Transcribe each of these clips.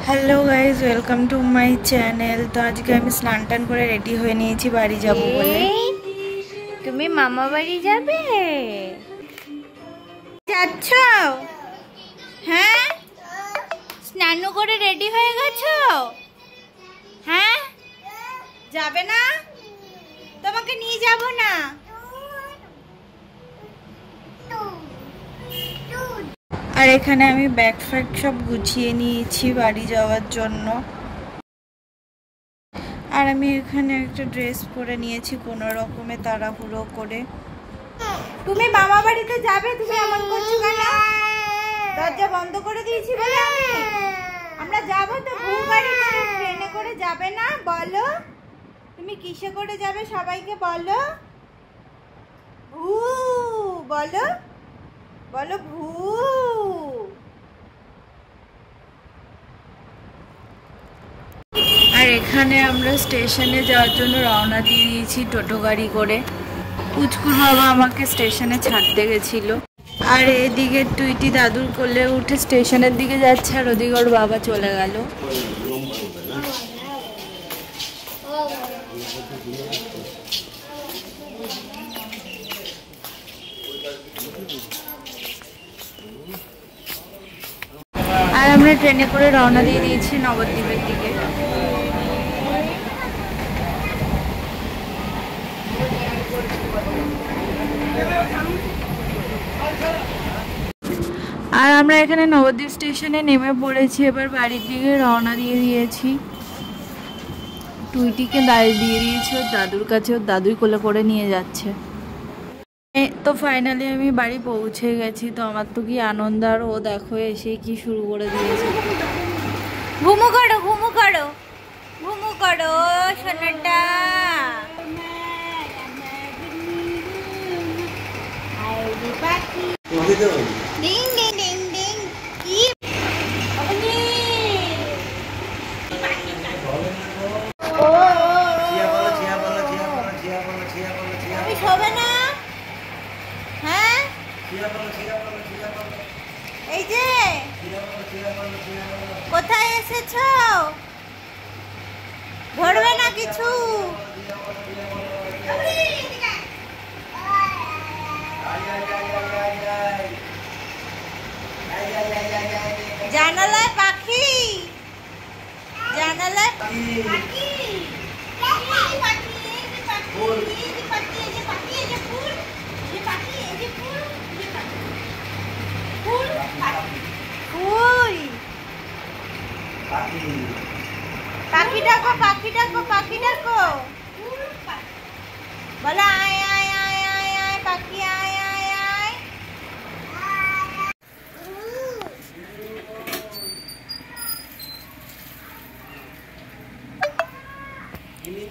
Hello guys welcome to my channel. तो आज के আমি স্নান টান করে রেডি হয়ে নিয়েছি বাড়ি যাব বলে। তুমি মামা বাড়ি যাবে? যাচ্ছ? হ্যাঁ, স্নান করে রেডি হয়ে গেছো? হ্যাঁ, যাবে না? তোমাকে নিয়ে যাব না। আর এখানে আমি ব্যাগ ফ্যাগ সব গুছিয়ে নিয়েছি বাড়ি যাওয়ার জন্য। আর আমি এখানে একটা ড্রেস পরে নিয়েছি কোনো রকমে তাড়াহুড়ো করে। তুমি মামা বাড়িতে যাবে, তুমি এমন করছো কেন? দরজা বন্ধ করে দিয়েছি বলে আমরা যাবো তো। ভূ গাড়ি করে ট্রেনে করে যাবে না? বলো তুমি কিসে করে যাবে, সবাইকে বলো। ভূ বলো, বলো ভূ। আর এখানে আমরা স্টেশনে যাওয়ার জন্য রওনা দিয়ে দিয়েছি টোটো গাড়ি করে। পুচকুর বাবা আমাকে স্টেশনে ছাড়তে গেছিল। আর এদিকে টুইটি দাদুর কোলে উঠে স্টেশনের দিকে যাচ্ছে, আর ওদিকে ওর বাবা চলে গেল। আর আমরা ট্রেনে করে রওনা দিয়ে দিয়েছি নবদ্বীপের দিকে। আর আমরা এখানে নবদ্বীপ স্টেশনে নেমে পড়েছি, এবার বাড়ির দিকে রওনা দিয়ে দিয়েছি। টুইটিকে দাঁড়িয়ে দিয়ে দিয়েছি ওর দাদুর কাছে, ওর দাদুই কোলে করে নিয়ে যাচ্ছে। তো ফাইনালি আমি বাড়ি পৌঁছে গেছি। তো আমার তো কি আনন্দ, আর ও দেখো এসে কি শুরু করে দিয়েছে। ঘুমু করো, ঘুমু করো, ঘুমু করো সোনাটা। Ding ding ding ding. কি তুমি শোবে না? হ্যাঁ, এই যে কোথায় এসেছো? ধরবে না কিছু? জানালায় পাখি, জানালায় পাখি। পাখি ডাকো, পাখি ডাকো, পাখি ডাকো, বলো আয় আয় আয় আয় আয় পাখি আয় আয় আয়।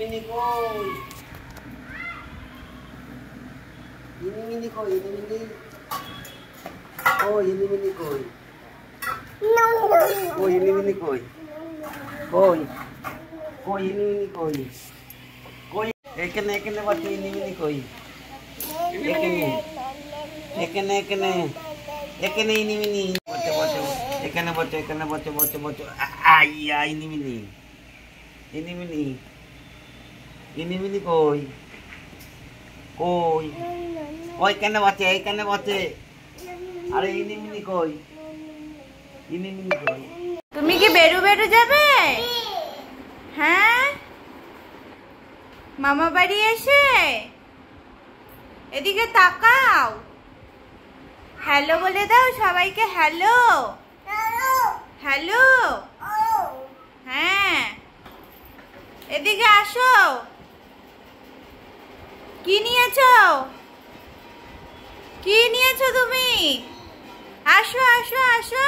Ini koi. Ini koi, ini. Oh, ini koi. Oh, ini koi. Koi. Koi ini koi. Koi. Ekene baca ini koi. Ekene ini. Baca. Ekene baca. Ayah ini. Ini koi. Koi. Koi ekene baca. Are ini koi. Ini koi. তুমি কি বেরু বেরু যাবে? হ্যাঁ, মামা বাড়ি এসে এদিকে তাকাও, hello বলে দাও সবাইকে। Hello, hello. হ্যাঁ, এদিকে আসো। কি নিয়েছো? কি নিয়েছো তুমি? আসো আসো আসো,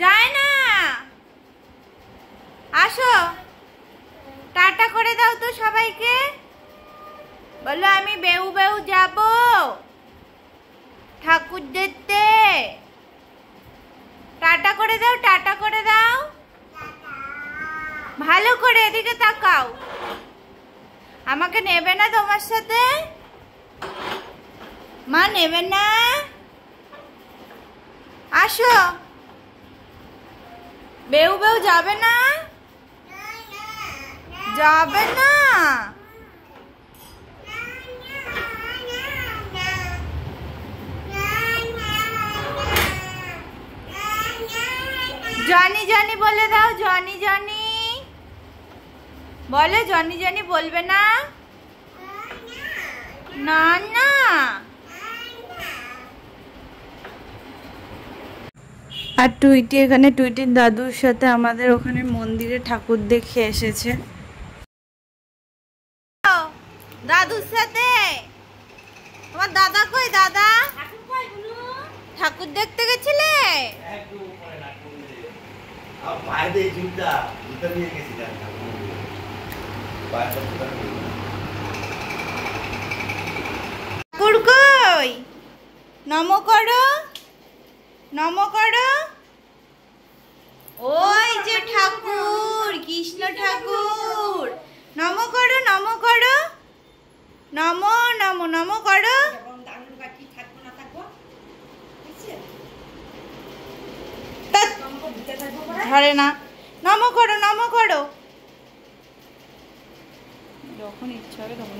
যায় না। আসো, টাটা করে দাও তো সবাইকে। বলো আমি বেউ বেউ যাব ঠাকুর দেখতে। টাটা করে দাও, টাটা করে দাও। ভালো করে এদিকে তাকাও। আমাকে নেবে না তোমার সাথে? মা নেবে না? আসো বেউ বেউ যাবে না, যাবে না। জনি জনি বলে দাও, জনি জনি বলে, জনি জনি বলবে না, না না। আর টুইটি এখানে টুইটির দাদুর সাথে আমাদের ওখানে মন্দিরে ঠাকুর দেখে এসেছে। দাদুর সাথে। তোমার দাদা কই? দাদা ঠাকুর দেখতে গেছিলে? ঠাকুর কই? নম করো, নম করো। ওই যে ঠাকুর, কৃষ্ণ ঠাকুর। নম করো, নম করো, নম নম নম করো। ধরে না, নম করো, নম করো। যখন ইচ্ছা হবে তখন।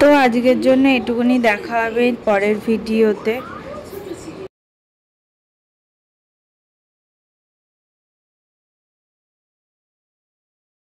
তো আজকের জন্য এটুকুনি, দেখা হবে পরের ভিডিওতে।